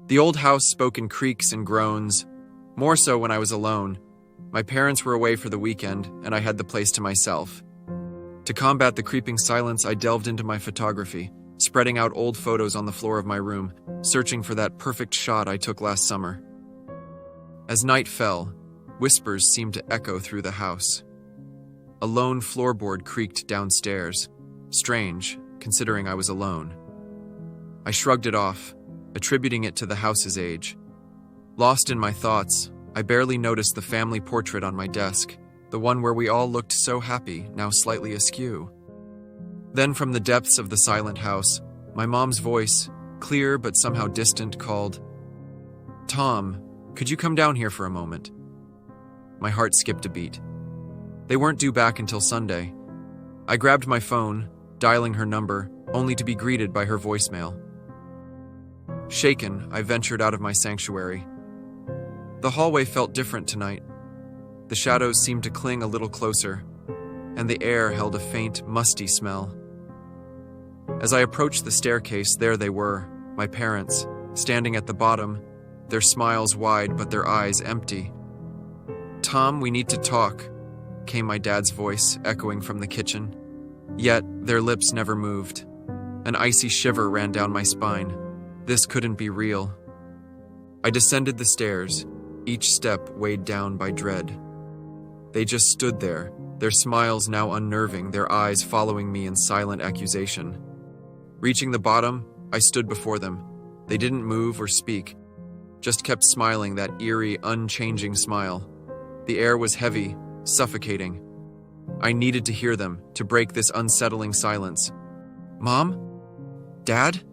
The old house spoke in creaks and groans, more so when I was alone. My parents were away for the weekend, and I had the place to myself. To combat the creeping silence, I delved into my photography, spreading out old photos on the floor of my room, searching for that perfect shot I took last summer. As night fell, whispers seemed to echo through the house. A lone floorboard creaked downstairs. Strange, considering I was alone. I shrugged it off, attributing it to the house's age. Lost in my thoughts, I barely noticed the family portrait on my desk, the one where we all looked so happy, now slightly askew. Then from the depths of the silent house, my mom's voice, clear but somehow distant, called, "Tom, could you come down here for a moment?" My heart skipped a beat. They weren't due back until Sunday. I grabbed my phone, dialing her number, only to be greeted by her voicemail. Shaken, I ventured out of my sanctuary. The hallway felt different tonight. The shadows seemed to cling a little closer, and the air held a faint, musty smell. As I approached the staircase, there they were, my parents, standing at the bottom, their smiles wide but their eyes empty. "Tom, we need to talk," came my dad's voice, echoing from the kitchen. Yet, their lips never moved. An icy shiver ran down my spine. This couldn't be real. I descended the stairs, each step weighed down by dread. They just stood there, their smiles now unnerving, their eyes following me in silent accusation. Reaching the bottom, I stood before them. They didn't move or speak, just kept smiling that eerie, unchanging smile. The air was heavy, suffocating. I needed to hear them, to break this unsettling silence. "Mom? Dad?"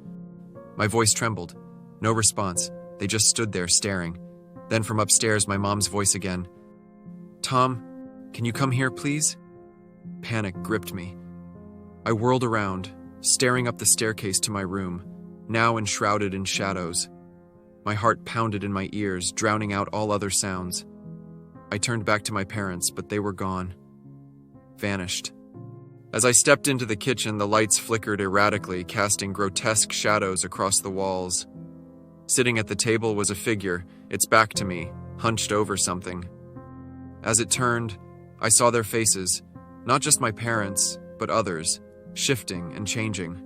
My voice trembled. No response. They just stood there, staring. Then from upstairs, my mom's voice again. "Tom, can you come here, please?" Panic gripped me. I whirled around, staring up the staircase to my room, now enshrouded in shadows. My heart pounded in my ears, drowning out all other sounds. I turned back to my parents, but they were gone. Vanished. As I stepped into the kitchen, the lights flickered erratically, casting grotesque shadows across the walls. Sitting at the table was a figure, its back to me, hunched over something. As it turned, I saw their faces, not just my parents, but others, shifting and changing.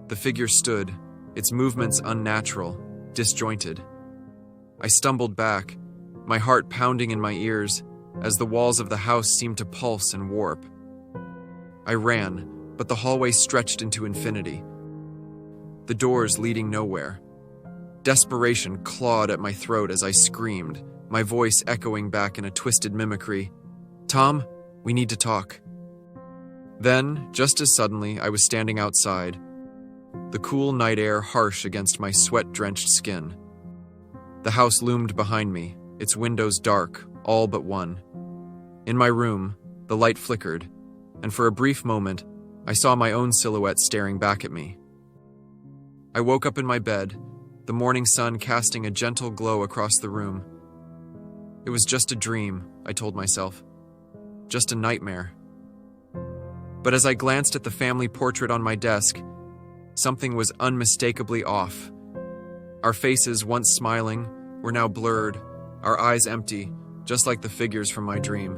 The figure stood, its movements unnatural, disjointed. I stumbled back, my heart pounding in my ears, as the walls of the house seemed to pulse and warp. I ran, but the hallway stretched into infinity. The doors leading nowhere. Desperation clawed at my throat as I screamed, my voice echoing back in a twisted mimicry. "Tom, we need to talk." Then, just as suddenly, I was standing outside, the cool night air harsh against my sweat-drenched skin. The house loomed behind me, its windows dark, all but one. In my room, the light flickered, and for a brief moment, I saw my own silhouette staring back at me. I woke up in my bed, the morning sun casting a gentle glow across the room. It was just a dream, I told myself. Just a nightmare. But as I glanced at the family portrait on my desk, something was unmistakably off. Our faces, once smiling, were now blurred, our eyes empty, just like the figures from my dream.